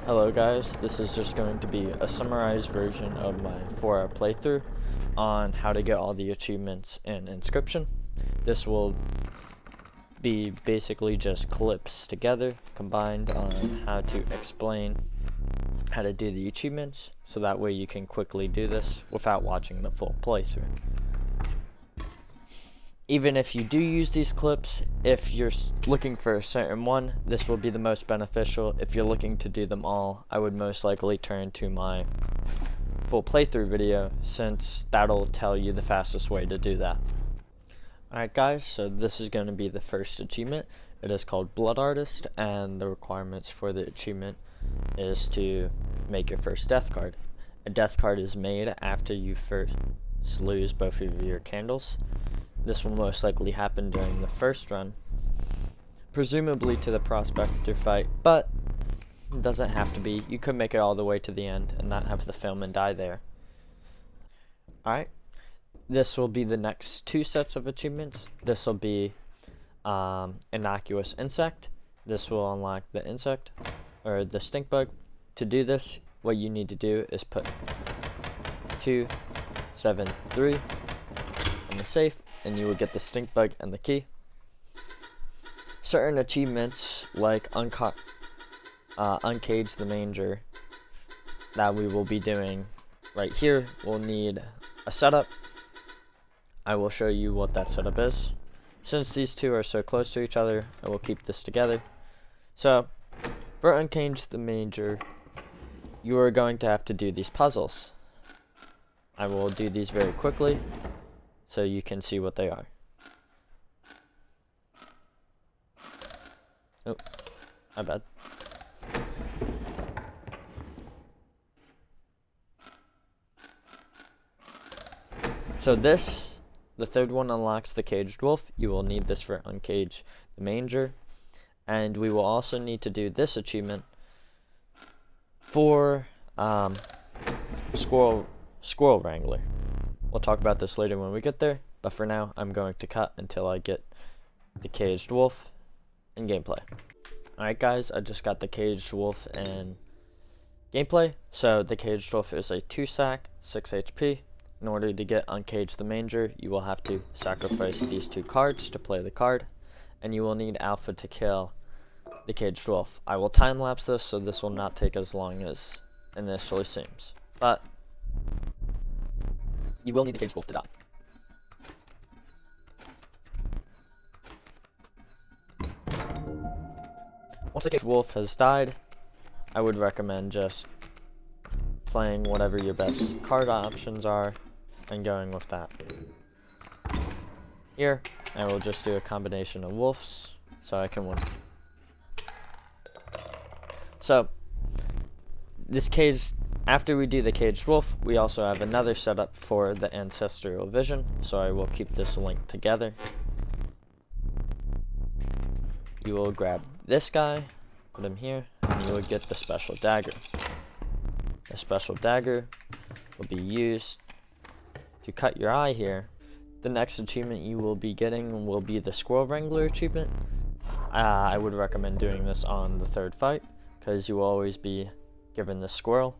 Hello guys, this is just going to be a summarized version of my 4-hour playthrough on how to get all the achievements in Inscryption. This will be basically just clips together combined on how to explain how to do the achievements, so that way you can quickly do this without watching the full playthrough. Even if you do use these clips, if you're looking for a certain one, this will be the most beneficial. If you're looking to do them all, I would most likely turn to my full playthrough video, since that'll tell you the fastest way to do that. Alright guys, so this is going to be the first achievement. It is called Blood Artist, and the requirements for the achievement is to make your first death card. A death card is made after you first lose both of your candles. This will most likely happen during the first run, presumably to the prospector fight, but it doesn't have to be. You could make it all the way to the end and not have the film and die there. Alright, this will be the next two sets of achievements. This will be Innocuous Insect. This will unlock the insect, or the stink bug. To do this, what you need to do is put 273 in the safe, and you will get the stink bug and the key. Certain achievements like Uncage the Menagerie that we will be doing right here will need a setup. I will show you what that setup is. Since these two are so close to each other, I will keep this together. So for Uncage the Menagerie, you are going to have to do these puzzles. I will do these very quickly so you can see what they are. Oh, my bad. So this, the third one, unlocks the caged wolf. You will need this for Uncage the Menagerie. And we will also need to do this achievement for Squirrel Wrangler. We'll talk about this later when we get there, but for now I'm going to cut until I get the caged wolf in gameplay. Alright guys, I just got the caged wolf in gameplay. So the caged wolf is a 2-sack, 6 HP. In order to get Uncage the Menagerie, you will have to sacrifice these 2 cards to play the card, and you will need alpha to kill the caged wolf. I will time lapse this, so this will not take as long as initially seems, but you will need the caged wolf to die. Once the caged wolf has died, I would recommend just playing whatever your best card options are and going with that. Here, I will just do a combination of wolves so I can win. So, this cage, after we do the caged wolf, we also have another setup for the Ancestral Vision, so I will keep this linked together. You will grab this guy, put him here, and you will get the special dagger. The special dagger will be used to cut your eye here. The next achievement you will be getting will be the Squirrel Wrangler achievement. I would recommend doing this on the third fight, because you will always be given the squirrel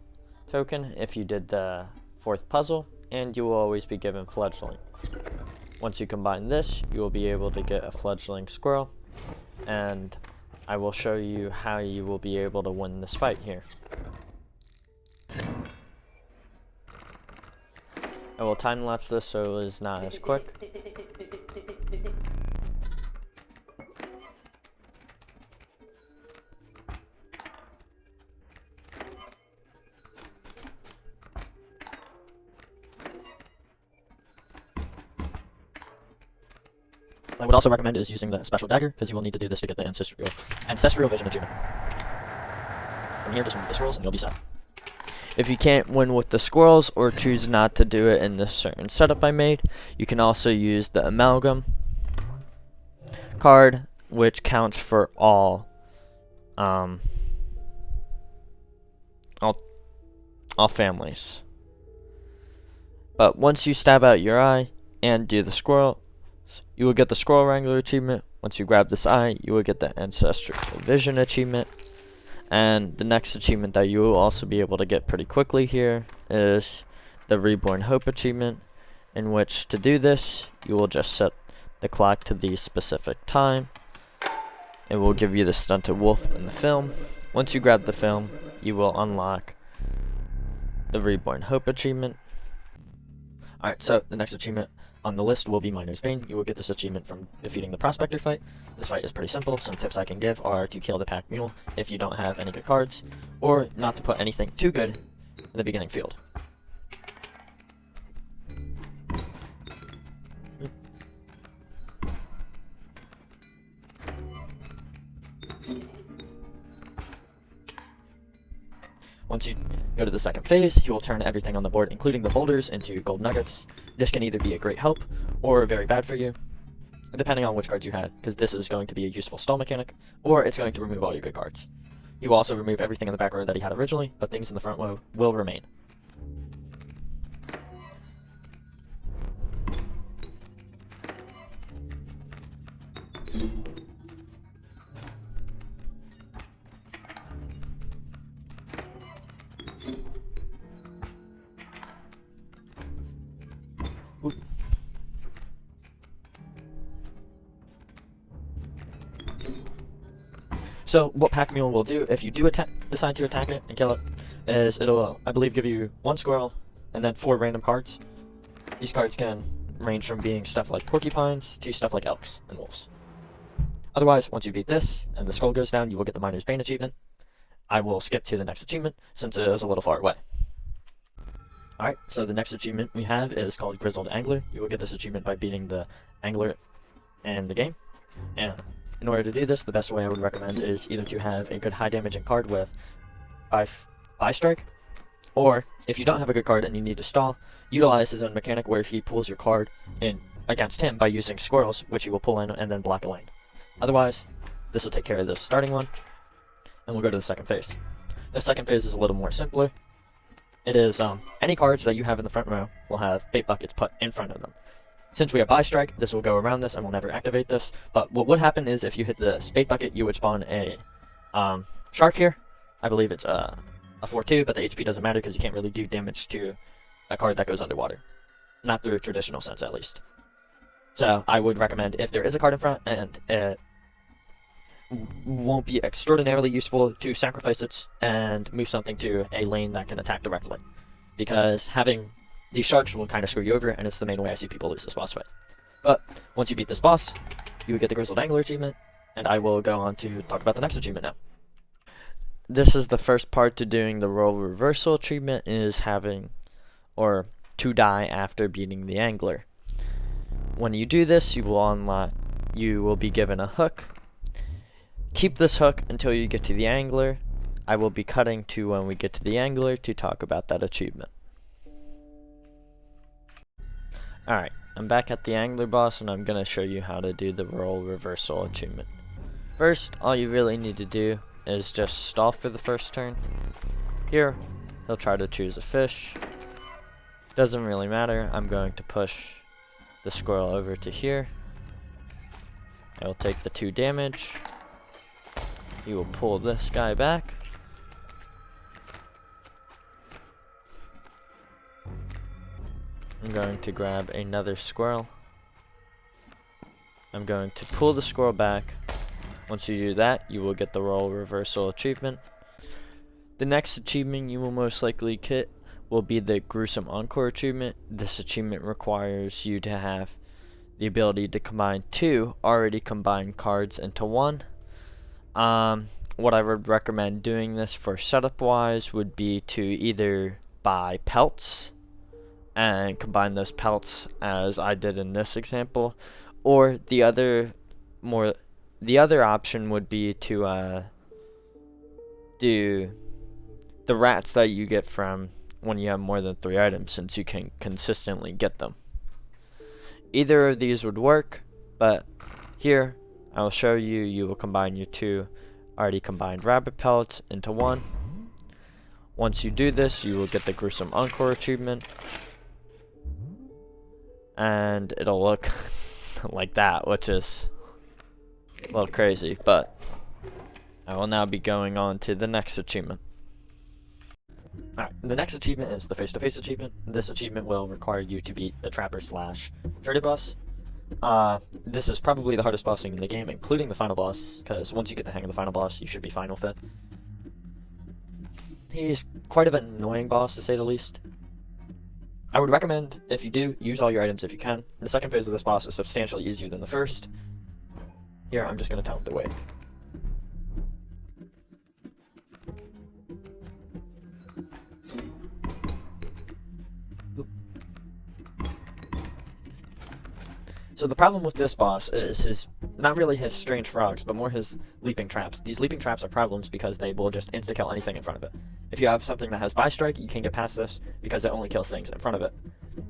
token if you did the 4th puzzle, and you will always be given fledgling. Once you combine this, you will be able to get a fledgling squirrel, and I will show you how you will be able to win this fight here. I will time lapse this so it is not as quick. What I would also recommend is using the special dagger, because you will need to do this to get the Ancestral Vision achievement. From here, just move the squirrels and you'll be set. If you can't win with the squirrels, or choose not to do it in this certain setup I made, you can also use the amalgam card, which counts for all families. But once you stab out your eye and do the squirrel, you will get the Squirrel Wrangler achievement. Once you grab this eye, you will get the Ancestral Vision achievement. And the next achievement that you will also be able to get pretty quickly here is the Reborn Hope achievement, in which to do this, you will just set the clock to the specific time. It will give you the stunted wolf in the film. Once you grab the film, you will unlock the Reborn Hope achievement. Alright, so the next achievement on the list will be Miner's Bane. You will get this achievement from defeating the Prospector fight. This fight is pretty simple. Some tips I can give are to kill the pack mule if you don't have any good cards, or not to put anything too good in the beginning field. Once you go to the second phase, you will turn everything on the board, including the boulders, into gold nuggets. This can either be a great help or very bad for you, depending on which cards you had, because this is going to be a useful stall mechanic, or it's going to remove all your good cards. You will also remove everything in the back row that he had originally, but things in the front row will remain. So what Pack Mule will do if you do decide to attack it and kill it is it'll, I believe, give you 1 squirrel and then 4 random cards. These cards can range from being stuff like porcupines to stuff like elks and wolves. Otherwise, once you beat this and the skull goes down, you will get the Miner's Bane achievement. I will skip to the next achievement since it is a little far away. Alright, so the next achievement we have is called Grizzled Angler. You will get this achievement by beating the angler in the game. And in order to do this, the best way I would recommend is either to have a good high damaging card with buy strike, or if you don't have a good card and you need to stall, utilize his own mechanic where he pulls your card in against him by using squirrels, which you will pull in and then block a lane. Otherwise, this will take care of the starting one, and we'll go to the second phase. The second phase is a little more simpler. It is any cards that you have in the front row will have bait buckets put in front of them. Since we have buy strike, this will go around this and will never activate this. But what would happen is if you hit the bait bucket, you would spawn a shark here. I believe it's a 4/2, but the HP doesn't matter because you can't really do damage to a card that goes underwater. Not through a traditional sense, at least. So I would recommend if there is a card in front and it won't be extraordinarily useful, to sacrifice it and move something to a lane that can attack directly. Because having these sharks will kind of screw you over, and it's the main way I see people lose this boss fight. But once you beat this boss, you would get the Grizzled Angler achievement, and I will go on to talk about the next achievement now. This is the first part to doing the role reversal achievement, is having, or to die after beating the angler. When you do this, you will be given a hook. Keep this hook until you get to the angler. I will be cutting to when we get to the angler to talk about that achievement. Alright, I'm back at the angler boss, and I'm going to show you how to do the role reversal achievement. First, all you really need to do is just stall for the first turn. Here, he'll try to choose a fish. Doesn't really matter. I'm going to push the squirrel over to here. I will take the 2 damage. He will pull this guy back. I'm going to grab another squirrel. I'm going to pull the squirrel back. Once you do that, you will get the role reversal achievement. The next achievement you will most likely get will be the Gruesome Encore achievement. This achievement requires you to have the ability to combine 2 already combined cards into 1. What I would recommend doing this for setup wise would be to either buy pelts and combine those pelts as I did in this example, or the other option would be to do the rats that you get from when you have more than 3 items, since you can consistently get them. Either of these would work, but here I will show you. You will combine your 2 already combined rabbit pellets into 1. Once you do this, you will get the Gruesome Encore achievement, and it'll look like that, which is a little crazy, but I will now be going on to the next achievement. Alright, the next achievement is the face-to-face achievement. This achievement will require you to beat the Trapper / Traded boss. This is probably the hardest boss in the game, including the final boss, because once you get the hang of the final boss, you should be fine with it. He's quite an annoying boss, to say the least. I would recommend, if you do, use all your items if you can. The second phase of this boss is substantially easier than the first. Here, I'm just going to tell him to wait. So the problem with this boss is not really his strange frogs, but more his leaping traps. These leaping traps are problems because they will just insta-kill anything in front of it. If you have something that has buy strike, you can get past this because it only kills things in front of it.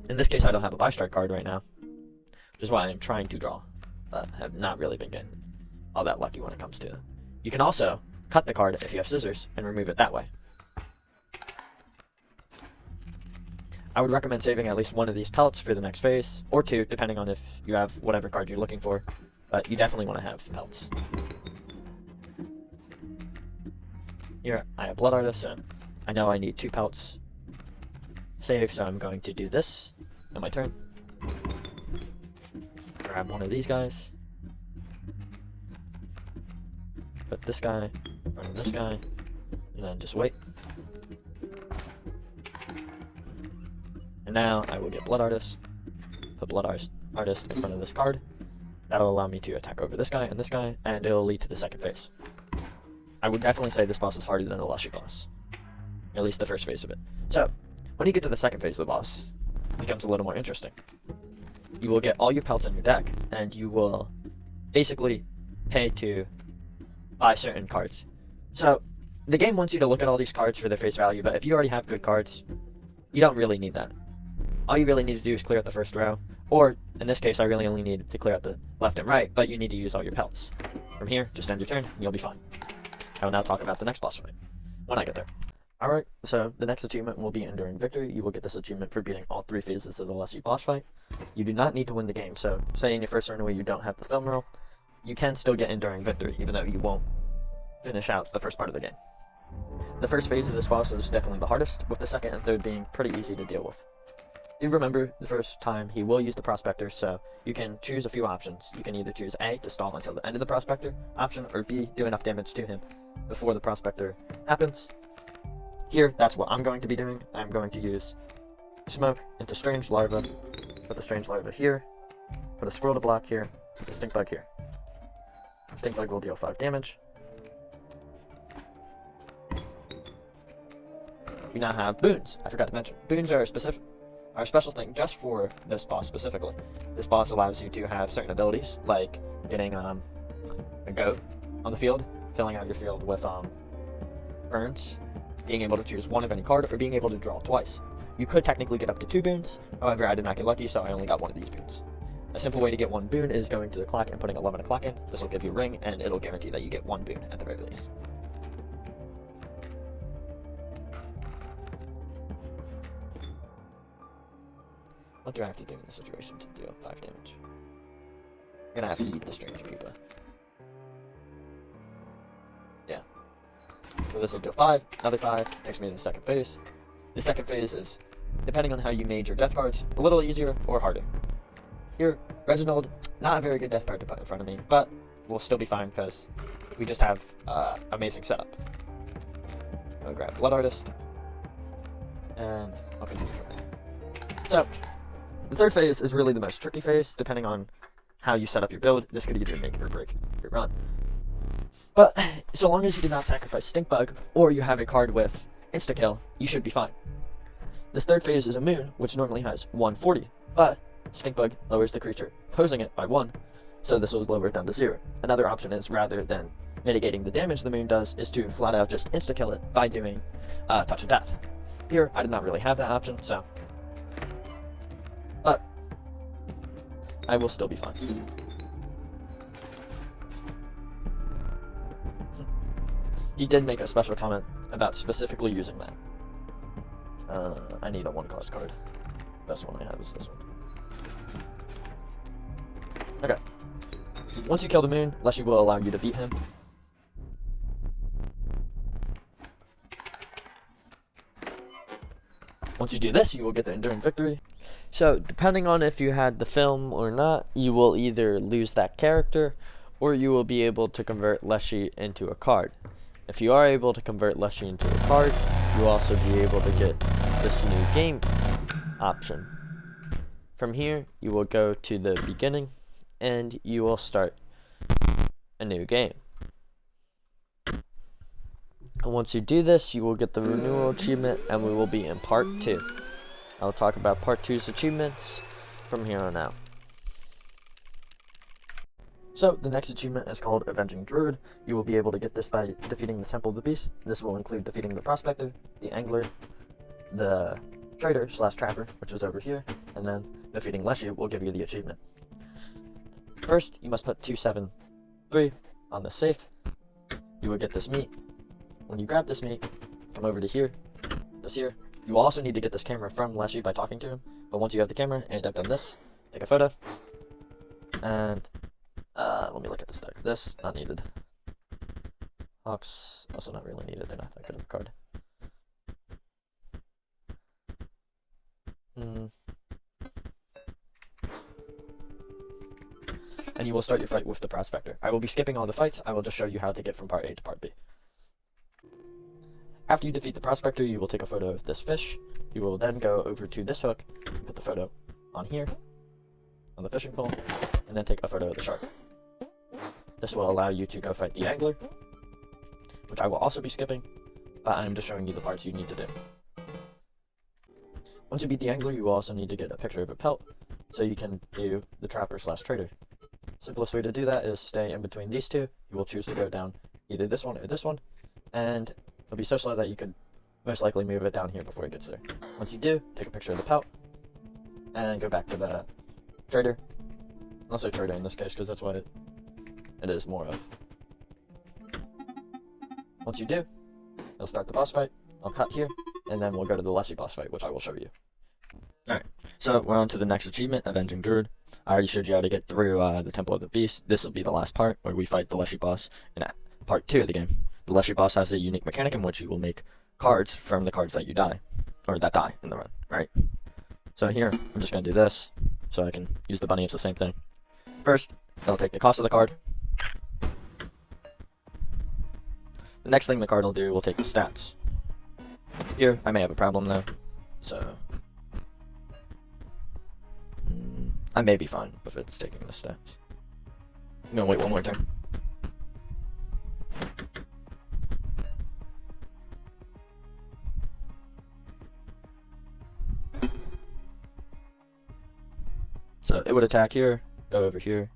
In this case, I don't have a buy strike card right now, which is why I'm trying to draw, but have not really been getting all that lucky when it comes to it. You can also cut the card if you have scissors and remove it that way. I would recommend saving at least one of these pellets for the next phase, or two, depending on if you have whatever card you're looking for, but you definitely want to have pellets. Here, I have Blood Artist, so I know I need 2 pellets save, so I'm going to do this on my turn. Grab one of these guys. Put this guy in front of this guy, and then just wait. And now I will get Blood Artist, put Blood Artist in front of this card. That'll allow me to attack over this guy, and it'll lead to the second phase. I would definitely say this boss is harder than the Lushy boss. At least the first phase of it. So, when you get to the second phase of the boss, it becomes a little more interesting. You will get all your pelts in your deck, and you will basically pay to buy certain cards. So, the game wants you to look at all these cards for their face value, but if you already have good cards, you don't really need that. All you really need to do is clear out the first row, or, in this case, I really only need to clear out the left and right, but you need to use all your pelts. From here, just end your turn, and you'll be fine. I will now talk about the next boss fight, when I get there. Alright, so the next achievement will be Enduring Victory. You will get this achievement for beating all 3 phases of the Lushy boss fight. You do not need to win the game, so say in your first runaway you don't have the film roll, you can still get Enduring Victory, even though you won't finish out the first part of the game. The first phase of this boss is definitely the hardest, with the second and third being pretty easy to deal with. Do remember, the first time he will use the Prospector, so you can choose a few options. You can either choose A, to stall until the end of the Prospector option, or B, do enough damage to him before the Prospector happens. Here, that's what I'm going to be doing. I'm going to use Smoke into Strange Larva, put the Strange Larva here, put a Squirrel to block here, put the Stink Bug here. Stink Bug will deal 5 damage. We now have boons. I forgot to mention. Boons are a special thing just for this boss specifically. This boss allows you to have certain abilities, like getting a goat on the field, filling out your field with burns, being able to choose one of any card, or being able to draw twice. You could technically get up to 2 boons, however I did not get lucky, so I only got one of these boons. A simple way to get 1 boon is going to the clock and putting 11 o'clock in. This will give you a ring, and it'll guarantee that you get 1 boon at the very least. What do I have to do in this situation to deal 5 damage? I'm gonna have to eat the Strange Pupa. Yeah. So this will do 5, another 5, takes me to the second phase. The second phase is, depending on how you made your death cards, a little easier or harder. Here, Reginald, not a very good death card to put in front of me, but we'll still be fine because we just have amazing setup. I'll grab Blood Artist, and I'll continue from there. So, the third phase is really the most tricky phase, depending on how you set up your build. This could either make or break your run. But, so long as you do not sacrifice Stink Bug, or you have a card with insta-kill, you should be fine. This third phase is a moon, which normally has 140, but Stink Bug lowers the creature opposing it by 1, so this will lower it down to 0. Another option is, rather than mitigating the damage the moon does, is to flat out just insta-kill it by doing Touch of Death. Here, I did not really have that option, so... but I will still be fine. He did make a special comment about specifically using that. I need a 1-cost card. Best one I have is this one. Okay. Once you kill the moon, Leshy will allow you to beat him. Once you do this, you will get the Enduring Victory. So, depending on if you had the film or not, you will either lose that character, or you will be able to convert Leshy into a card. If you are able to convert Leshy into a card, you will also be able to get this new game option. From here, you will go to the beginning, and you will start a new game. And once you do this, you will get the Renewal achievement, and we will be in part 2. I'll talk about part 2's achievements from here on out. So, the next achievement is called Avenging Druid. You will be able to get this by defeating the Temple of the Beast. This will include defeating the Prospector, the Angler, the Trader/Trapper, which is over here, and then defeating Leshy will give you the achievement. First, you must put 273 on the safe. You will get this meat. When you grab this meat, come over to here, this here. You will also need to get this camera from Leshy by talking to him, but once you have the camera and I've done this, take a photo, and let me look at the stack. This, not needed. Hawks, also not really needed, they're not that good of a card. And you will start your fight with the Prospector. I will be skipping all the fights, I will just show you how to get from part A to part B. After you defeat the Prospector, you will take a photo of this fish. You will then go over to this hook, put the photo on here, on the fishing pole, and then take a photo of the shark. This will allow you to go fight the Angler, which I will also be skipping, but I'm just showing you the parts you need to do. Once you beat the Angler, you will also need to get a picture of a pelt, so you can do the Trapper/Trader. Simplest way to do that is stay in between these two. You will choose to go down either this one or this one, and it'll be so slow that you could most likely move it down here before it gets there. Once you do, take a picture of the pelt, and go back to the Trader. I'll say Trader in this case, because that's what it is more of. Once you do, it'll start the boss fight. I'll cut here, and then we'll go to the Leshy boss fight, which I will show you. Alright, so we're on to the next achievement, Avenging Druid. I already showed you how to get through the Temple of the Beast. This will be the last part, where we fight the Leshy boss in part 2 of the game. The Leshy boss has a unique mechanic in which you will make cards from the cards that you die, or that die in the run, right? So here, I'm just going to do this, so I can use the bunny, it's the same thing. First, I'll take the cost of the card. The next thing the card will do, will take the stats. Here, I may have a problem though, so I may be fine if it's taking the stats. I'm gonna wait one more turn. So it would attack here, go over here.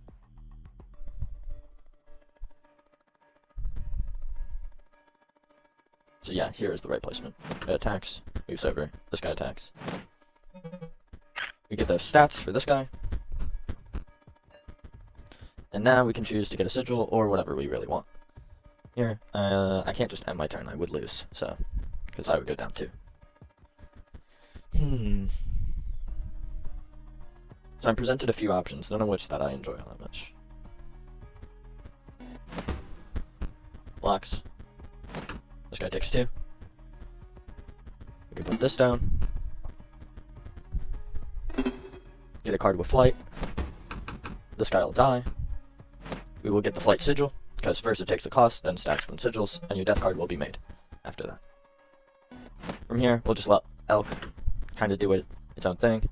So yeah, here is the right placement. It attacks, moves over, this guy attacks. We get those stats for this guy. And now we can choose to get a sigil or whatever we really want. Here, I can't just end my turn, I would lose, so, because I would go down too. So I'm presented a few options, none of which that I enjoy all that much. Blocks. This guy takes 2. We can put this down. Get a card with flight. This guy will die. We will get the flight sigil, because first it takes a cost, then stats, then sigils, and your death card will be made after that. From here, we'll just let Elk kind of do its own thing.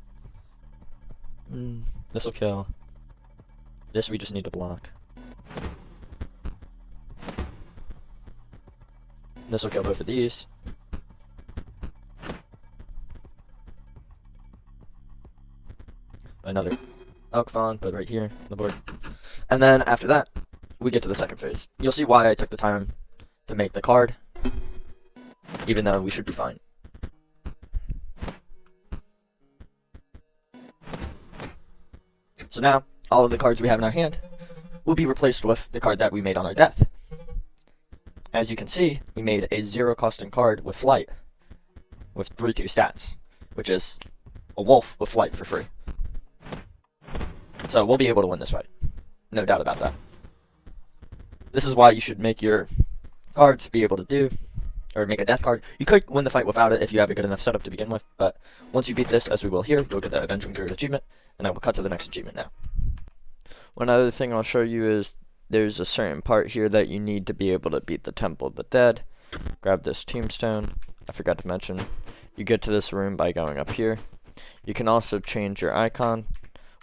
This will kill. This we just need to block. This will kill both of these. Another Elk Fawn, but right here on the board. And then after that, we get to the second phase. You'll see why I took the time to make the card, even though we should be fine. So now, all of the cards we have in our hand will be replaced with the card that we made on our death. As you can see, we made a 0-costing card with flight, with 3/2 stats, which is a wolf with flight for free. So we'll be able to win this fight, no doubt about that. This is why you should make your cards be able to do or make a death card. You could win the fight without it if you have a good enough setup to begin with, but once you beat this, as we will here, you'll get the Avenging Druid achievement, and I will cut to the next achievement now. One other thing I'll show you is there's a certain part here that you need to be able to beat the Temple of the Dead. Grab this tombstone. I forgot to mention, you get to this room by going up here. You can also change your icon.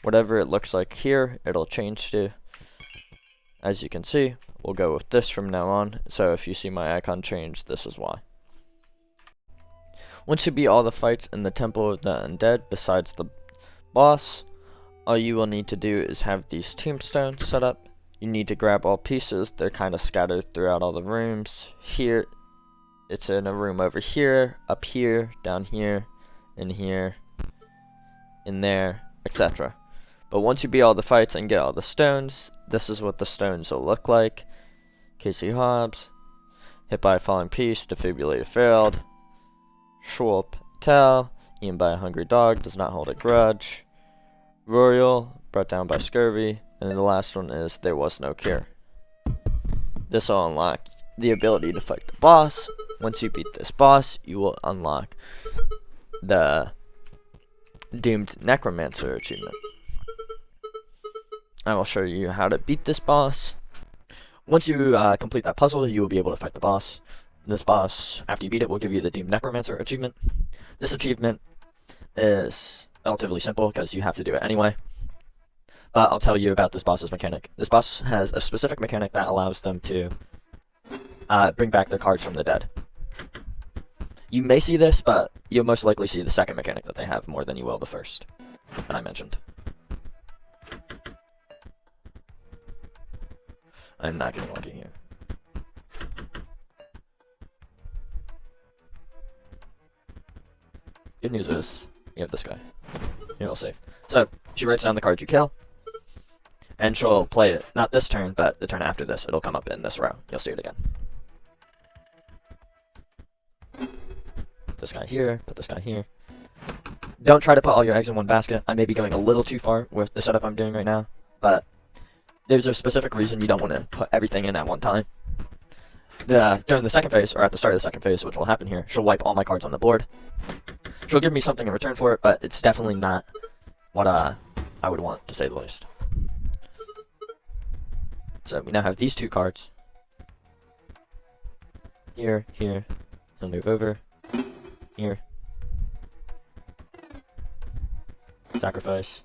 Whatever it looks like here, it'll change to. As you can see, we'll go with this from now on, so if you see my icon change, this is why. Once you beat all the fights in the Temple of the Undead, besides the boss, all you will need to do is have these tombstones set up. You need to grab all pieces. They're kind of scattered throughout all the rooms. Here, it's in a room over here, up here, down here, in here, in there, etc. But once you beat all the fights and get all the stones, this is what the stones will look like. Casey Hobbs, hit by a falling piece, defibrillator failed. Schwalp Tell, eaten by a hungry dog, does not hold a grudge. Royal, brought down by scurvy. And then the last one is there was no cure. This will unlock the ability to fight the boss. Once you beat this boss, you will unlock the Doomed Necromancer achievement. I will show you how to beat this boss. Once you complete that puzzle, you will be able to fight the boss. This boss, after you beat it, will give you the Doomed Necromancer achievement. This achievement is relatively simple because you have to do it anyway. But I'll tell you about this boss's mechanic. This boss has a specific mechanic that allows them to bring back their cards from the dead. You may see this, but you'll most likely see the second mechanic that they have more than you will the first that I mentioned. I'm not getting lucky here. Good news is, you have this guy. You're all safe. So, she writes down the cards you kill, and she'll play it, not this turn, but the turn after this. It'll come up in this row. You'll see it again. This guy here, put this guy here. Don't try to put all your eggs in one basket. I may be going a little too far with the setup I'm doing right now, but there's a specific reason you don't want to put everything in at one time. During the second phase, or at the start of the second phase, which will happen here, she'll wipe all my cards on the board. She'll give me something in return for it, but it's definitely not what I would want, to say the least. So we now have these two cards. Here, here. He'll move over. Here. Sacrifice.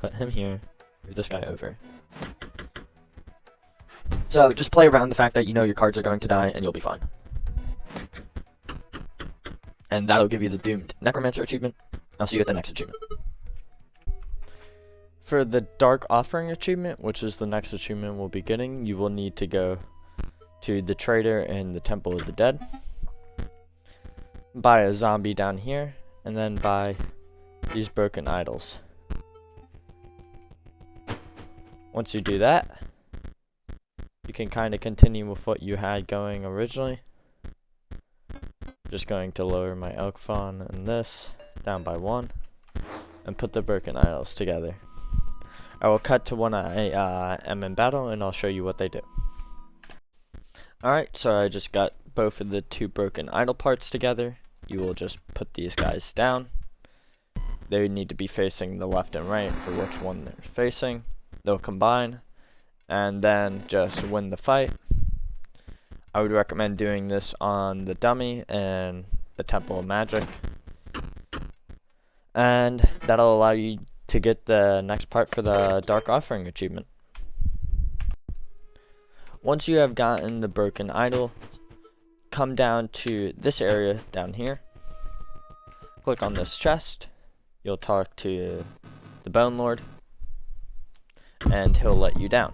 Put him here. Move this guy over. So just play around the fact that you know your cards are going to die and you'll be fine. And that'll give you the Doomed Necromancer achievement. I'll see you at the next achievement. For the Dark Offering achievement, which is the next achievement we'll be getting, you will need to go to the Trader in the Temple of the Dead. Buy a zombie down here, and then buy these broken idols. Once you do that, you can kind of continue with what you had going originally. Just going to lower my elk fawn and this down by 1 and put the broken idols together. I will cut to when I am in battle and I'll show you what they do. Alright, so I just got both of the two broken idol parts together. You will just put these guys down. They need to be facing the left and right for which one they're facing. They'll combine and then just win the fight. I would recommend doing this on the dummy and the Temple of Magic. And that'll allow you to get the next part for the Dark Offering achievement. Once you have gotten the broken idol, come down to this area down here. Click on this chest. You'll talk to the Bone Lord, and he'll let you down.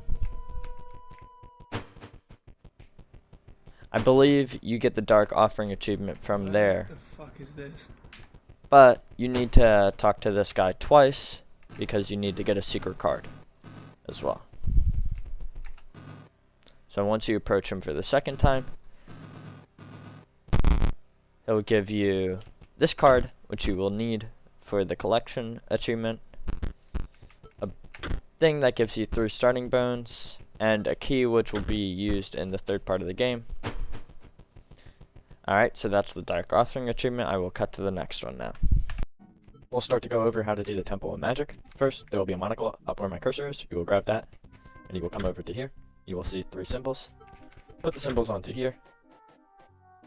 I believe you get the Dark Offering achievement from there. What the fuck is this? But you need to talk to this guy twice because you need to get a secret card as well. So once you approach him for the second time, he'll give you this card, which you will need for the collection achievement, a thing that gives you 3 starting bones, and a key which will be used in the third part of the game. Alright, so that's the Dark Offering achievement. I will cut to the next one now. We'll start to go over how to do the Temple of Magic. First, there will be a monocle up where my cursor is. You will grab that, and you will come over to here. You will see 3 symbols. Put the symbols onto here.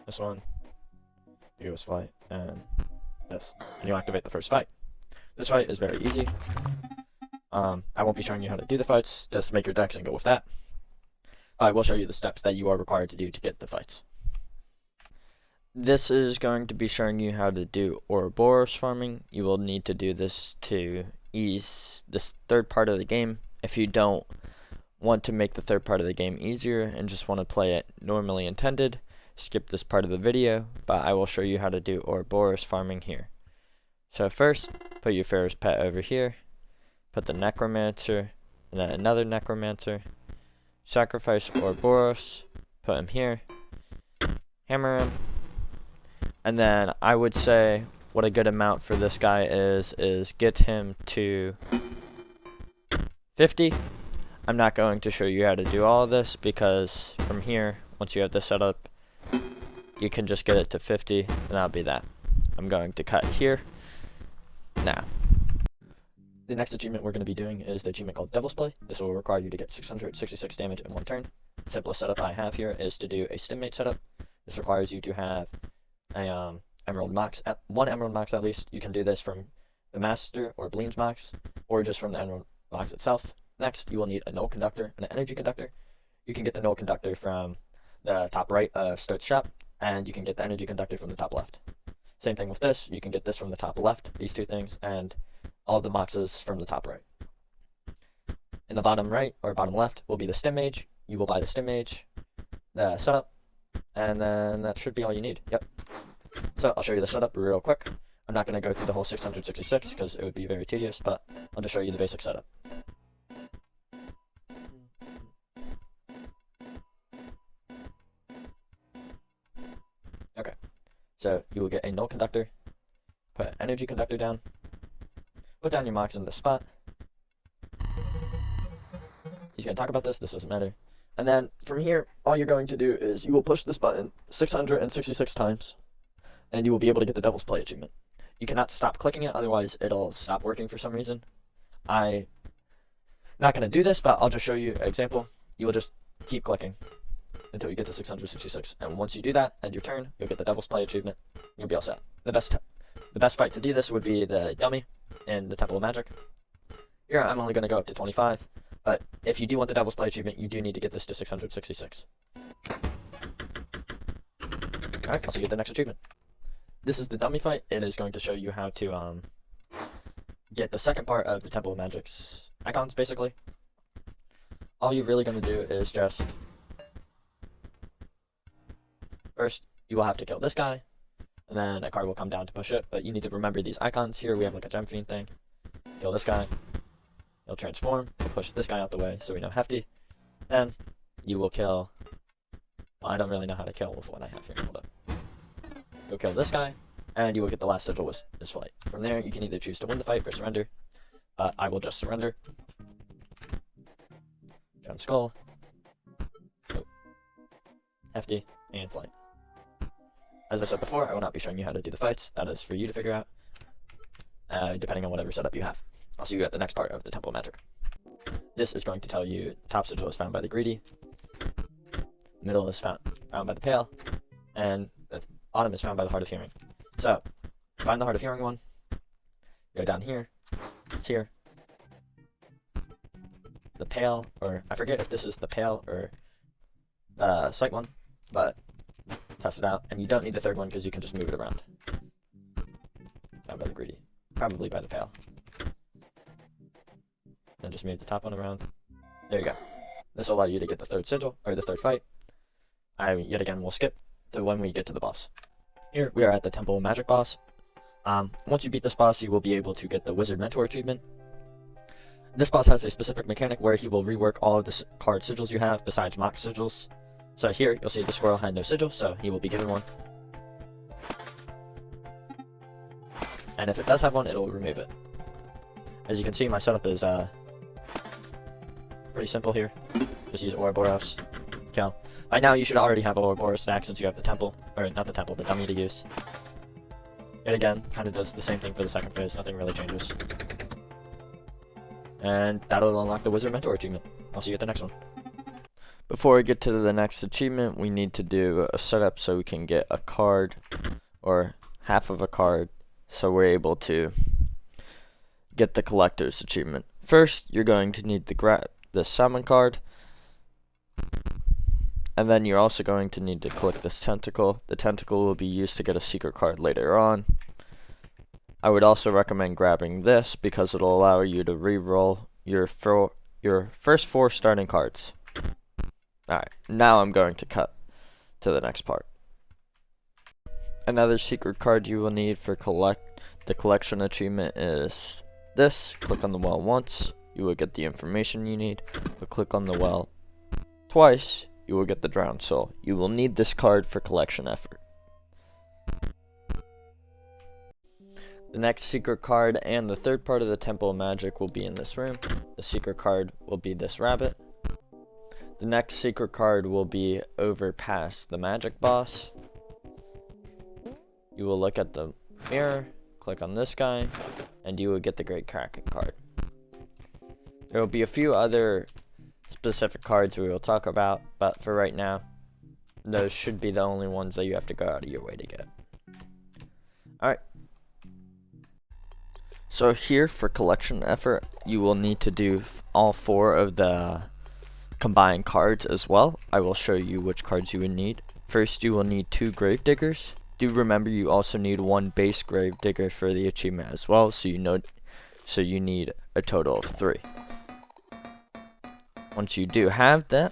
This one, the Ghost Fight, and this. And you'll activate the first fight. This fight is very easy. I won't be showing you how to do the fights. Just make your decks and go with that. I will show you the steps that you are required to do to get the fights. This is going to be showing you how to do Ouroboros farming. You will need to do this to ease this third part of the game. If you don't want to make the third part of the game easier and just want to play it normally intended, skip this part of the video, but I will show you how to do Ouroboros farming here. So first, put your Pharaoh's Pet over here, put the Necromancer, and then another Necromancer, sacrifice Ouroboros, put him here, hammer him, and then I would say what a good amount for this guy is get him to 50. I'm not going to show you how to do all of this because from here, once you have this set up, you can just get it to 50 and that'll be that. I'm going to cut here now. The next achievement we're going to be doing is the achievement called Devil's Play. This will require you to get 666 damage in 1 turn. The simplest setup I have here is to do a Stimmate setup. This requires you to have a Emerald Mox, 1 Emerald Mox at least. You can do this from the Master or Bleem's Mox, or just from the Emerald Mox itself. Next, you will need a Null Conductor and an Energy Conductor. You can get the Null Conductor from the top right of Stoat's shop, and you can get the Energy Conductor from the top left. Same thing with this, you can get this from the top left, these 2 things, and all the Moxes from the top right. In the bottom right, or bottom left, will be the Stim Mage. You will buy the Stim Mage, the setup, and then that should be all you need. Yep. So I'll show you the setup real quick. I'm not going to go through the whole 666 because it would be very tedious, but I'll just show you the basic setup. Okay, so you will get a Null Conductor, put an Energy Conductor down, put down your Mox in this spot. He's going to talk about this doesn't matter. And then from here, all you're going to do is you will push this button 666 times, and you will be able to get the Devil's Play achievement. You cannot stop clicking it, otherwise it'll stop working for some reason. I'm not going to do this, but I'll just show you an example. You will just keep clicking until you get to 666, and once you do that, end your turn, you'll get the Devil's Play achievement, you'll be all set. The best fight to do this would be the dummy in the Temple of Magic. Here I'm only going to go up to 25, but if you do want the Devil's Play achievement, you do need to get this to 666. Alright, I'll see you at the next achievement. This is the dummy fight. It is going to show you how to get the second part of the Temple of Magic's icons, basically. All you're really going to do is just... First, you will have to kill this guy, and then a card will come down to push it, but you need to remember these icons. Here we have like a Gem Fiend thing. Kill this guy. He'll transform. We'll push this guy out the way so we know Hefty. Then you will kill... Well, I don't really know how to kill with what I have here. Hold up. You'll kill this guy, and you will get the last sigil with this fight. From there, you can either choose to win the fight or surrender. I will just surrender. Gem Skull. Oh. Hefty. And Flight. As I said before, I will not be showing you how to do the fights. That is for you to figure out, depending on whatever setup you have. I'll see you at the next part of the Temple of Magic. This is going to tell you top sigil is found by the Greedy, middle is found by the Pale, and the bottom is found by the Heart of Hearing. So, find the Heart of Hearing one, go down here, it's here. The Pale, or I forget if this is the Pale or the Sight one, but test it out, and you don't need the third one because you can just move it around. Found by the Greedy, probably by the Pale. Then just move the top one around. There you go. This will allow you to get the third sigil, or the third fight. Yet again, will skip to when we get to the boss. Here, we are at the Temple of Magic boss. Once you beat this boss, you will be able to get the Wizard Mentor achievement. This boss has a specific mechanic where he will rework all of the card sigils you have, besides mock sigils. So here, you'll see the squirrel had no sigil, so he will be given one. And if it does have one, it'll remove it. As you can see, my setup is pretty simple here. Just use Ouroboros, kill. By now you should already have Ouroboros stacked since you have the temple, or not the temple, the dummy to use. Yet again, kind of does the same thing for the second phase, nothing really changes. And that'll unlock the Wizard Mentor achievement. I'll see you at the next one. Before we get to the next achievement, we need to do a setup so we can get a card, or half of a card, so we're able to get the collector's achievement. First, you're going to need to grab the summon card, and then you're also going to need to click this tentacle. The tentacle will be used to get a secret card later on. I would also recommend grabbing this because it'll allow you to re-roll your first 4 starting cards. Alright, now I'm going to cut to the next part. Another secret card you will need for the collection achievement is this. Click on the well once, you will get the information you need, but click on the well twice, you will get the drowned soul. You will need this card for collection effort. The next secret card and the third part of the Temple of Magic will be in this room. The secret card will be this rabbit. The next secret card will be over past the magic boss. You will look at the mirror, click on this guy, and you will get the Great Kraken card. There will be a few other specific cards we will talk about, but for right now, those should be the only ones that you have to go out of your way to get. Alright. So here for collection effort, you will need to do all 4 of the combined cards as well. I will show you which cards you would need. First, you will need 2 grave diggers. Do remember you also need 1 base grave digger for the achievement as well, so you need a total of 3. Once you do have that,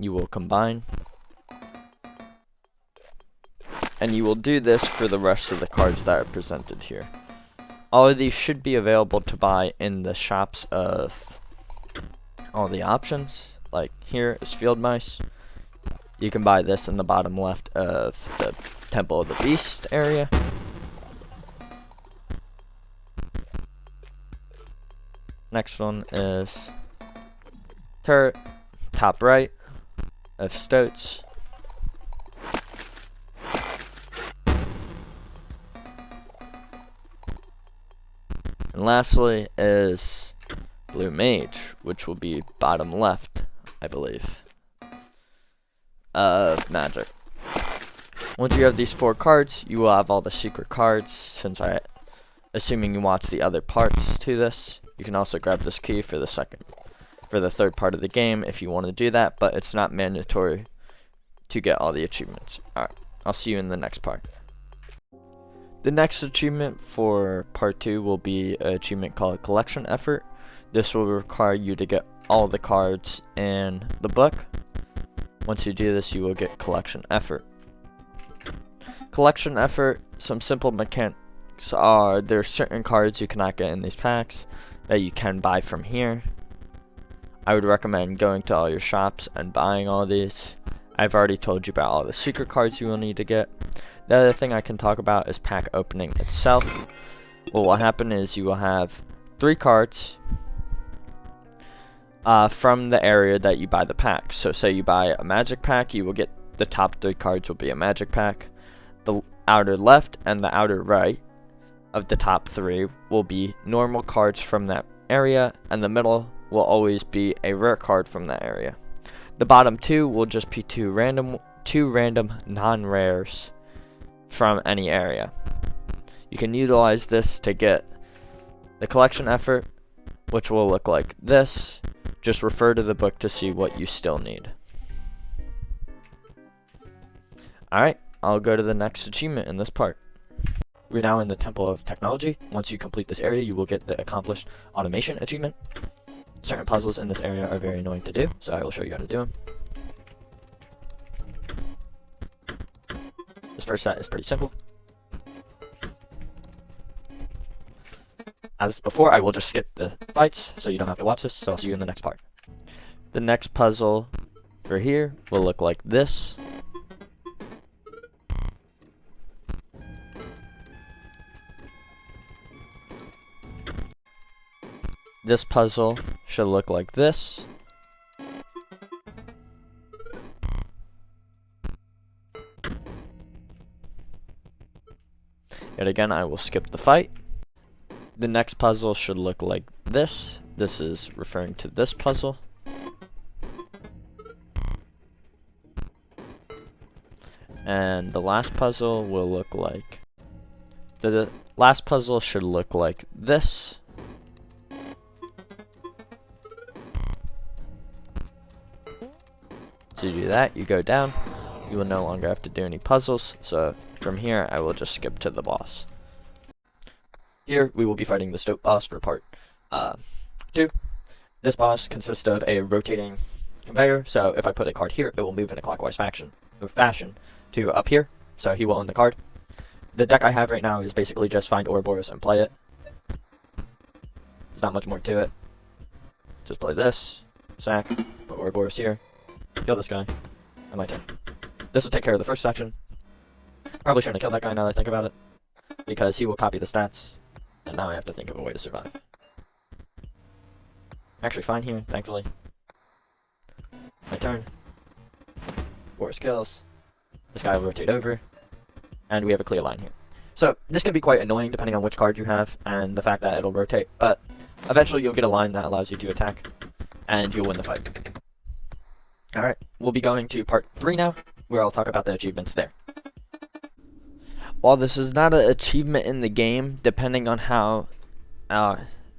you will combine, and you will do this for the rest of the cards that are presented here. All of these should be available to buy in the shops of all the options. Like here is Field Mice. You can buy this in the bottom left of the Temple of the Beast area. Next one is Turret, top right of Stoats. And lastly is Blue Mage, which will be bottom left, I believe, of Magic. Once you have these 4 cards, you will have all the secret cards, assuming you watch the other parts to this. You can also grab this key for the third part of the game if you want to do that, but it's not mandatory to get all the achievements. Alright, I'll see you in the next part. The next achievement for part 2 will be an achievement called Collection Effort. This will require you to get all the cards in the book. Once you do this, you will get Collection Effort. Collection Effort, some simple mechanics are there are certain cards you cannot get in these packs that you can buy from here. I would recommend going to all your shops and buying all these. I've already told you about all the secret cards you will need to get. The other thing I can talk about is pack opening itself. What will happen is you will have 3 cards from the area that you buy the pack. So say you buy a magic pack, you will get the top 3 cards will be a magic pack. The outer left and the outer right of the top 3 will be normal cards from that area, and the middle will always be a rare card from that area. The bottom 2 will just be 2 random non-rares from any area. You can utilize this to get the collection effort, which will look like this. Just refer to the book to see what you still need. Alright, I'll go to the next achievement in this part. We're now in the Temple of Technology. Once you complete this area, you will get the Accomplished Automation achievement. Certain puzzles in this area are very annoying to do, so I will show you how to do them. This first set is pretty simple. As before, I will just skip the fights, so you don't have to watch this, so I'll see you in the next part. The next puzzle for here will look like this. This puzzle should look like this. Yet again, I will skip the fight. The next puzzle should look like this. This is referring to this puzzle. And the last puzzle will look like... The last puzzle should look like this. To do that, you go down. You will no longer have to do any puzzles, so from here I will just skip to the boss. Here we will be fighting the Stoat boss for part 2. This boss consists of a rotating conveyor, so if I put a card here, it will move in a clockwise fashion to up here, so he will own the card. The deck I have right now is basically just find Ouroboros and play it. There's not much more to it. Just play this, sack, put Ouroboros here, kill this guy, and my turn. This will take care of the first section. Probably shouldn't have killed that guy now that I think about it, because he will copy the stats, and now I have to think of a way to survive. Actually fine here, thankfully. My turn. Boris kills. This guy will rotate over, and we have a clear line here. So this can be quite annoying depending on which card you have and the fact that it'll rotate, but eventually you'll get a line that allows you to attack, and you'll win the fight. Alright, we'll be going to part 3 now, where I'll talk about the achievements there. While this is not an achievement in the game, depending on how,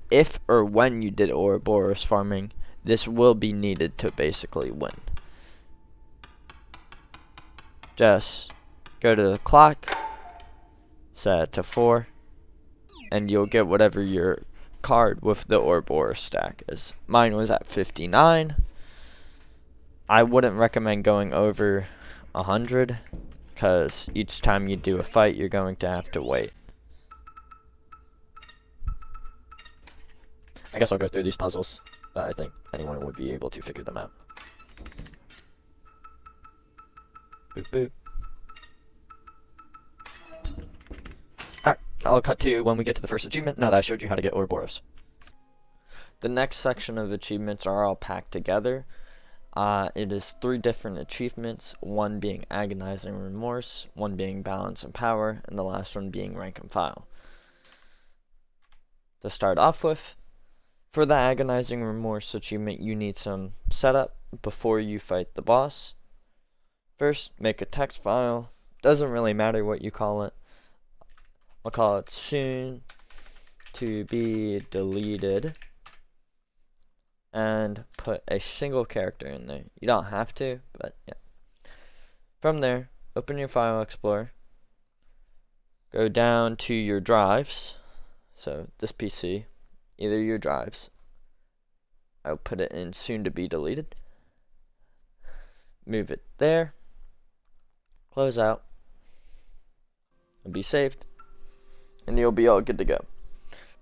if or when you did Ouroboros farming, this will be needed to basically win. Just go to the clock, set it to 4, and you'll get whatever your card with the Ouroboros stack is. Mine was at 59. I wouldn't recommend going over 100, because each time you do a fight, you're going to have to wait. I guess I'll go through these puzzles, but I think anyone would be able to figure them out. Boop boop. Alright, I'll cut to when we get to the first achievement, now that I showed you how to get Ouroboros. The next section of achievements are all packed together. It is 3 different achievements, one being Agonizing Remorse, one being Balance and Power, and the last one being Rank and File. To start off with, for the Agonizing Remorse achievement, you need some setup before you fight the boss. First, make a text file. Doesn't really matter what you call it. I'll call it soon to be deleted. And put a single character in there. You don't have to, but yeah. From there, open your file explorer. Go down to your drives. So this PC, either your drives. I'll put it in soon to be deleted. Move it there. Close out. And be saved. And you'll be all good to go.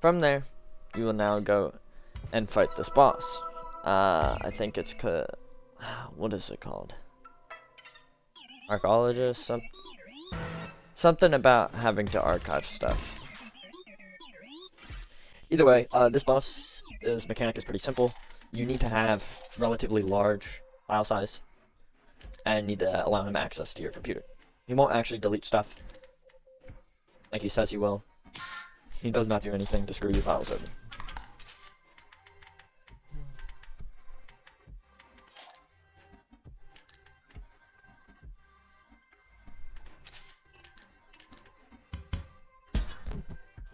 From there, you will now go and fight this boss. I think it's what is it called? Archaeologist? Something about having to archive stuff. Either way, this boss's mechanic is pretty simple. You need to have relatively large file size and need to allow him access to your computer. He won't actually delete stuff like he says he will. He does not do anything to screw your files over.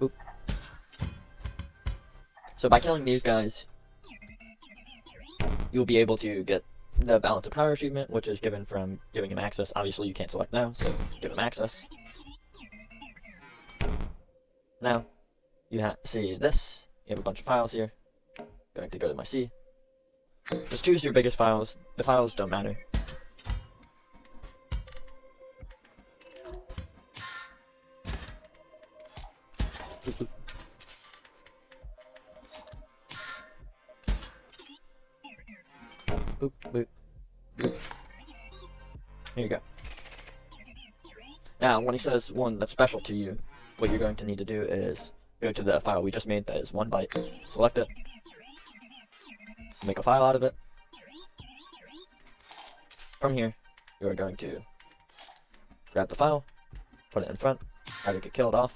Oop. So by killing these guys, you'll be able to get the Balance of Power achievement, which is given from giving him access. Obviously you can't select now, so give him access. Now, you see this. You have a bunch of files here. Going to go to my C. Just choose your biggest files. The files don't matter. Boop, boop, boop. Here you go. Now, when he says one that's special to you, what you're going to need to do is go to the file we just made that is 1 byte, select it, make a file out of it. From here, you are going to grab the file, put it in front, have it get killed off,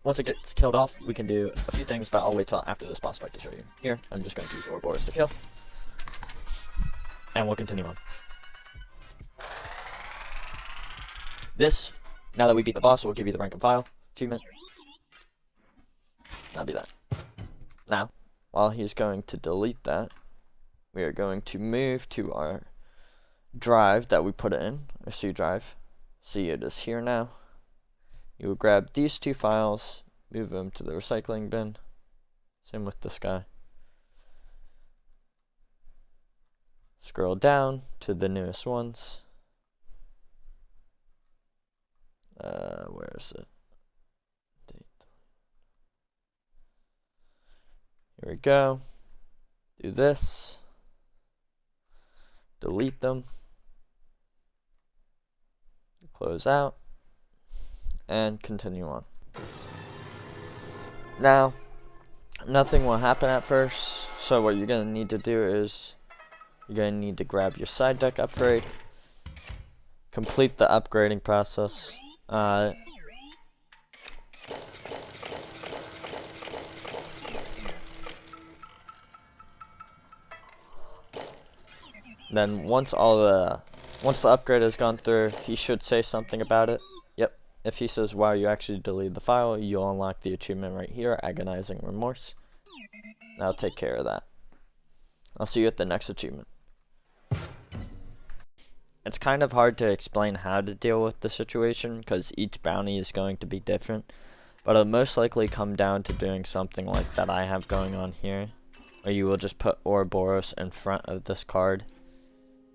once it gets killed off, we can do a few things, but I'll wait till after this boss fight to show you. Here, I'm just going to use Ouroboros to kill, and we'll continue on. This, now that we beat the boss, will give you the rank and file achievement. That'll be that. Now, while he's going to delete that, we are going to move to our drive that we put it in, our C drive. See, it is here now. You will grab these two files, move them to the recycling bin. Same with this guy. Scroll down to the newest ones. Where is it? Here we go. Do this. Delete them. Close out. And continue on. Now, nothing will happen at first. So what you're going to need to do is you're going to need to grab your side deck upgrade. Complete the upgrading process. Then once the upgrade has gone through, he should say something about it. Yep. If he says, wow, you actually deleted the file, you'll unlock the achievement right here, Agonizing Remorse. That'll take care of that. I'll see you at the next achievement. It's kind of hard to explain how to deal with the situation, because each bounty is going to be different. But it'll most likely come down to doing something like that I have going on here, where you will just put Ouroboros in front of this card.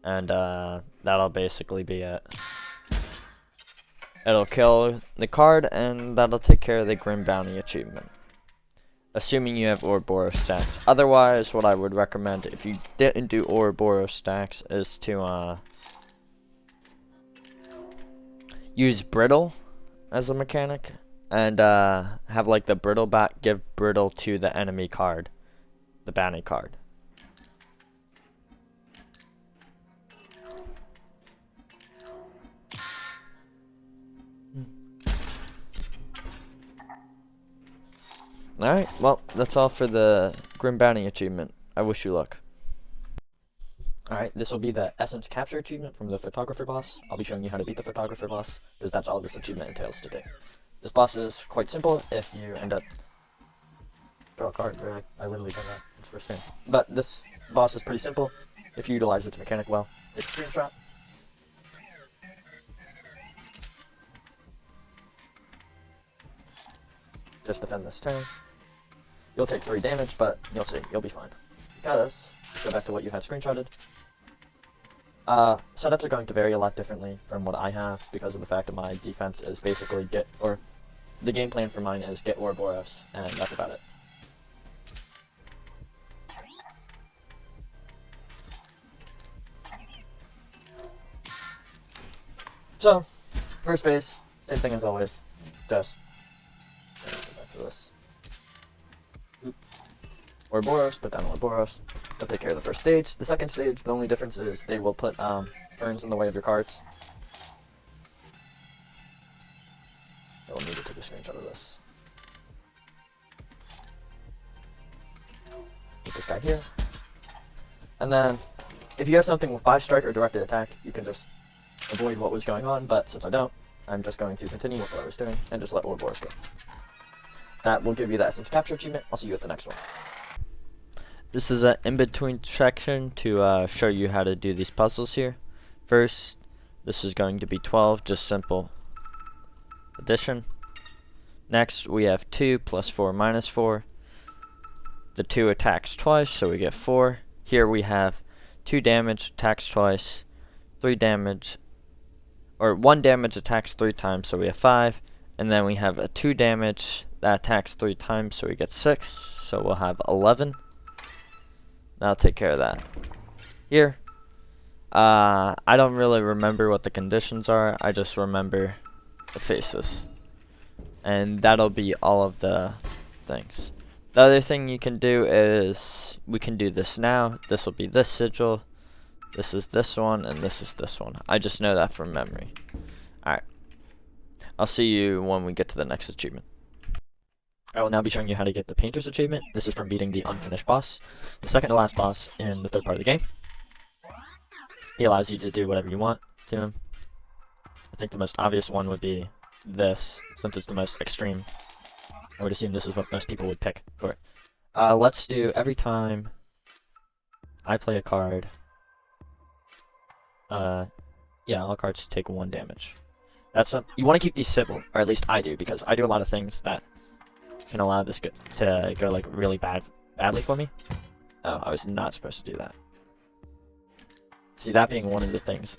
And that'll basically be it. It'll kill the card, and that'll take care of the Grim Bounty achievement. Assuming you have Ouroboros stacks. Otherwise, what I would recommend if you didn't do Ouroboros stacks is to use Brittle as a mechanic. And have like the Brittle back give Brittle to the enemy card. The bounty card. Alright, well, that's all for the Grim Bounty achievement. I wish you luck. Alright, this will be the Essence Capture achievement from the Photographer boss. I'll be showing you how to beat the Photographer boss, because that's all this achievement entails to do. This boss is quite simple if you end up... Draw a card, really. I literally done that. It's first thing. But this boss is pretty simple if you utilize its mechanic well. Take a screenshot. Just defend this turn. You'll take 3 damage, but you'll see, you'll be fine. Because, let's go back to what you had screenshotted. Setups are going to vary a lot differently from what I have, because of the fact that my defense is basically the game plan for mine is get Ouroboros, and that's about it. So, first phase, same thing as always, just back to this. Ouroboros, put down Ouroboros. They'll take care of the first stage. The second stage, the only difference is they will put urns in the way of your cards. I'll need to take a screenshot of this. Put this guy here. And then, if you have something with 5 strike or directed attack, you can just avoid what was going on, but since I don't, I'm just going to continue with what I was doing and just let Ouroboros go. That will give you the Essence Capture achievement. I'll see you at the next one. This is an in-between section to show you how to do these puzzles here. First, this is going to be 12, just simple addition. Next, we have 2 plus 4 minus 4. The 2 attacks twice, so we get 4. Here we have 2 damage, attacks twice, 3 damage, or 1 damage attacks 3 times, so we have 5. And then we have a 2 damage that attacks 3 times, so we get 6, so we'll have 11. That'll take care of that. Here, I don't really remember what the conditions are, I just remember the faces. And that'll be all of the things. The other thing you can do is, we can do this now. This will be this sigil, this is this one, and this is this one. I just know that from memory. Alright. I'll see you when we get to the next achievement. I will now be showing you how to get the Painter's achievement. This is from beating the unfinished boss, the second to last boss in the third part of the game. He allows you to do whatever you want to him. I think the most obvious one would be this, since it's the most extreme. I would assume this is what most people would pick for it. Let's do every time I play a card. Yeah, all cards take 1 damage. You want to keep these simple, or at least I do, because I do a lot of things that can allow this to go like really badly for me. Oh, I was not supposed to do that. See, that being one of the things.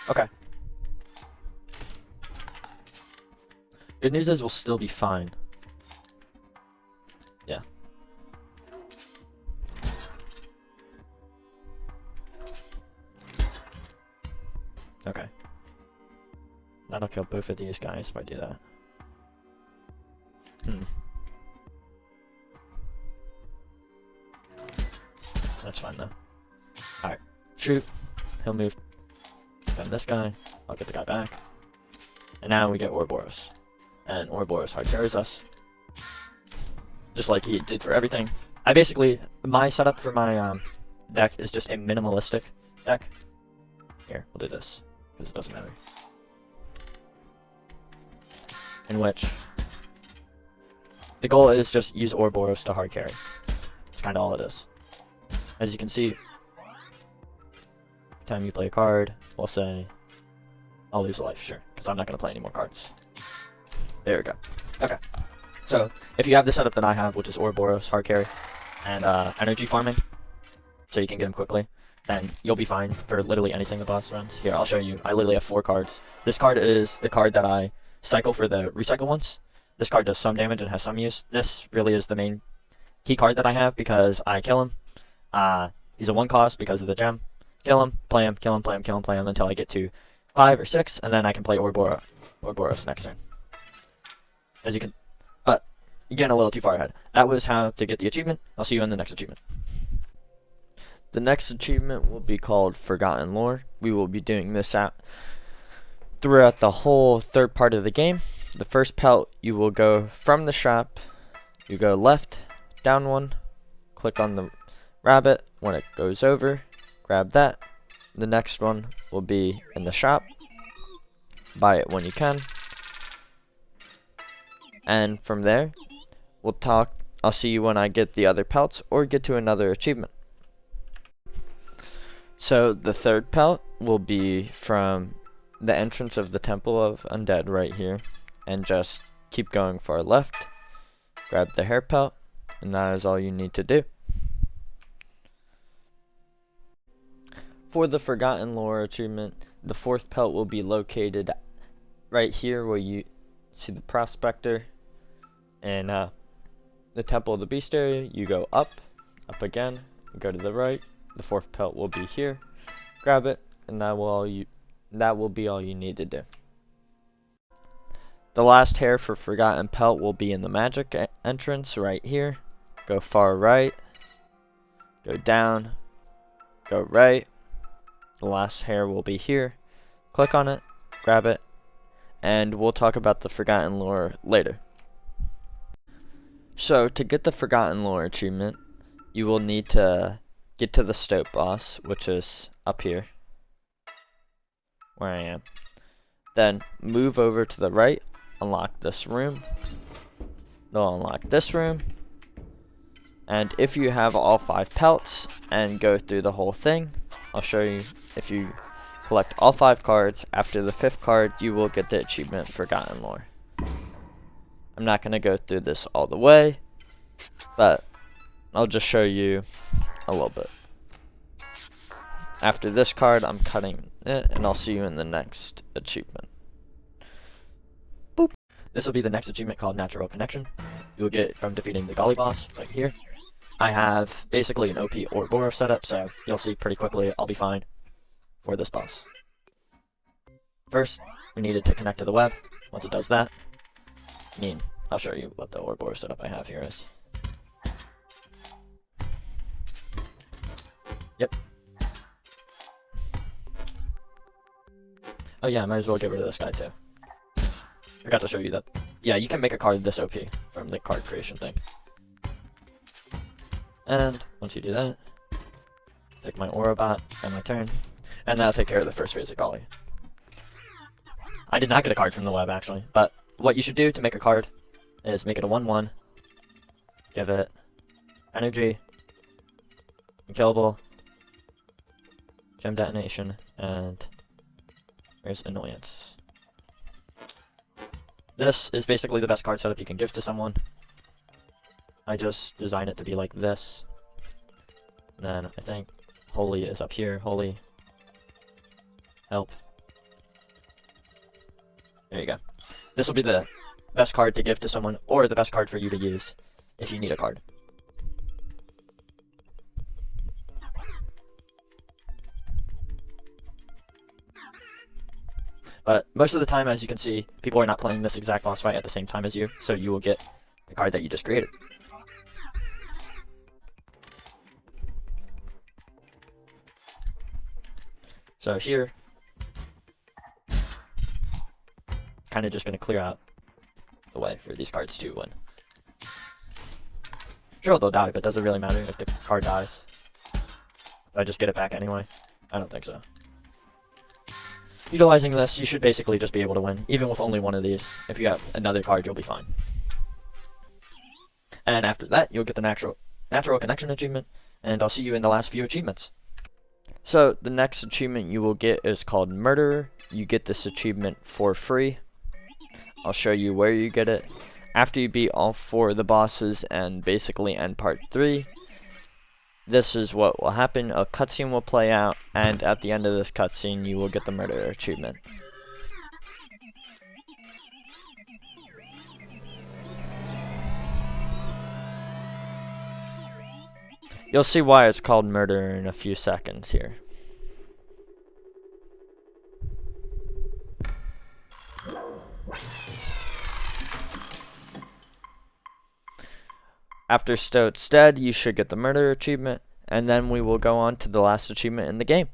Okay. Good news is we'll still be fine. Yeah. Okay. That'll kill both of these guys if I do that. That's fine though. Alright. Shoot. He'll move. Then this guy. I'll get the guy back. And now we get Ouroboros. And Ouroboros hard carries us. Just like he did for everything. My setup for my deck is just a minimalistic deck. Here, we'll do this, because it doesn't matter. In which the goal is just use Ouroboros to hard carry. It's kind of all it is. As you can see, every time you play a card, we'll say, I'll lose a life, sure, because I'm not going to play any more cards. There we go. Okay. So, if you have the setup that I have, which is Ouroboros, hard carry, and energy farming, so you can get him quickly, then you'll be fine for literally anything the boss runs. Here, I'll show you. I literally have 4 cards. This card is the card that I cycle for the recycle ones. This card does some damage and has some use. This really is the main key card that I have because I kill him. He's a 1 cost because of the gem. Kill him, play him, kill him, play him, kill him, play him until I get to 5 or 6, and then I can play Ouroboros next turn. As you can, but you're getting a little too far ahead. That was how to get the achievement. I'll see you in the next achievement. The next achievement will be called Forgotten Lore. We will be doing this out throughout the whole third part of the game. The first pelt, you will go from the shop, you go left, down 1, click on the rabbit. When it goes over, grab that. The next one will be in the shop. Buy it when you can. And from there, I'll see you when I get the other pelts or get to another achievement. So the third pelt will be from the entrance of the Temple of Undead right here, and just keep going far left, grab the hair pelt, and that is all you need to do. For the Forgotten Lore achievement, the 4th pelt will be located right here where you see the Prospector and the Temple of the Beast area. You go up again, go to the right. The 4th pelt will be here. Grab it, and that will be all you need to do. The last hair for Forgotten Pelt will be in the magic entrance right here. Go far right, go down, go right. The last hair will be here. Click on it, grab it, and we'll talk about the Forgotten Lore later. So to get the Forgotten Lore achievement, you will need to get to the Stoat boss, which is up here, where I am. Then move over to the right, unlock this room. They'll unlock this room. And if you have all 5 pelts and go through the whole thing, I'll show you. If you collect all 5 cards, after the 5th card, you will get the achievement Forgotten Lore. I'm not going to go through this all the way, but I'll just show you a little bit. After this card, I'm cutting it, and I'll see you in the next achievement. Boop. This will be the next achievement called Natural Connection. You will get it from defeating the Golly boss right here. I have basically an OP Ouroboros setup, so you'll see pretty quickly I'll be fine for this boss. First, we need it to connect to the web. Once it does that, I'll show you what the Ouroboros setup I have here is. Yep. Oh yeah, I might as well get rid of this guy too. Forgot to show you that yeah, you can make a card this OP from the card creation thing. And once you do that, take my Ouroboros and my turn, and that'll take care of the first phase of Golly. I did not get a card from the web actually, but what you should do to make a card is make it a 1/1, give it energy, unkillable, gem detonation, and there's annoyance. This is basically the best card setup you can give to someone. I just designed it to be like this. And then I think Holy is up here. Holy. Help. There you go. This will be the best card to give to someone, or the best card for you to use if you need a card. But most of the time, as you can see, people are not playing this exact boss fight at the same time as you, so you will get the card that you just created. So here, kind of just going to clear out the way for these cards to win. Sure, they'll die, but does it really matter if the card dies? If I just get it back anyway? I don't think so. Utilizing this, you should basically just be able to win, even with only one of these. If you have another card, you'll be fine. And after that, you'll get the natural connection achievement, and I'll see you in the last few achievements. So, the next achievement you will get is called Murderer. You get this achievement for free. I'll show you where you get it. After you beat all 4 of the bosses and basically end part 3, this is what will happen. A cutscene will play out, and at the end of this cutscene, you will get the Murderer achievement. You'll see why it's called Murderer in a few seconds here. After Stoat's dead, you should get the Murder achievement, and then we will go on to the last achievement in the game.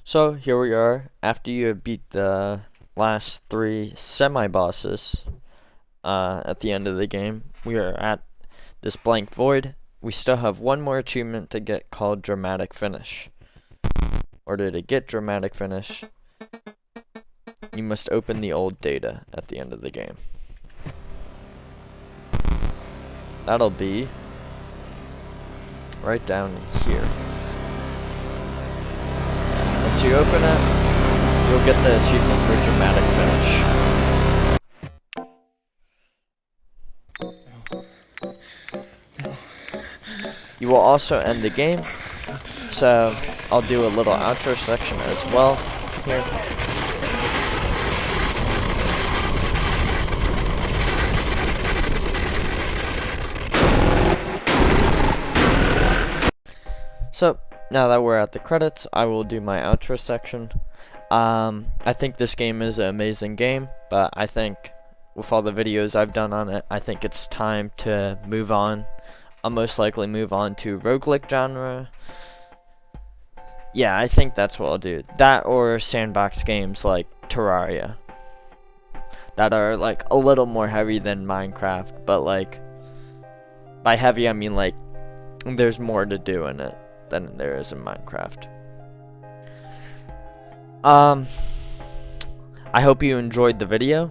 So here we are, after you have beat the last 3 semi-bosses at the end of the game. We are at this blank void. We still have one more achievement to get called Dramatic Finish. In order to get Dramatic Finish, you must open the old data at the end of the game. That'll be right down here. Once you open it, you'll get the achievement for Dramatic Finish. You will also end the game, so I'll do a little outro section as well here. So, now that we're at the credits, I will do my outro section. I think this game is an amazing game, but I think with all the videos I've done on it, I think it's time to move on. I'll most likely move on to roguelike genre. Yeah, I think that's what I'll do. That or sandbox games like Terraria. That are like a little more heavy than Minecraft, but like, by heavy I mean like, there's more to do in it than there is in Minecraft. I hope you enjoyed the video.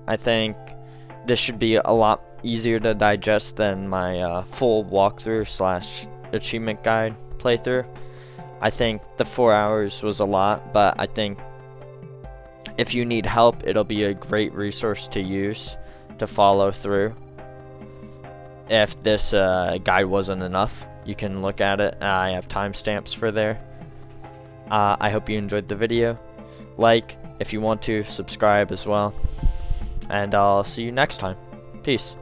I think this should be a lot easier to digest than my full walkthrough slash achievement guide playthrough. I think the 4 hours was a lot, but I think if you need help, it'll be a great resource to use to follow through. If this guide wasn't enough, you can look at it. I have timestamps for there. I hope you enjoyed the video. Like if you want to, subscribe as well. And I'll see you next time. Peace.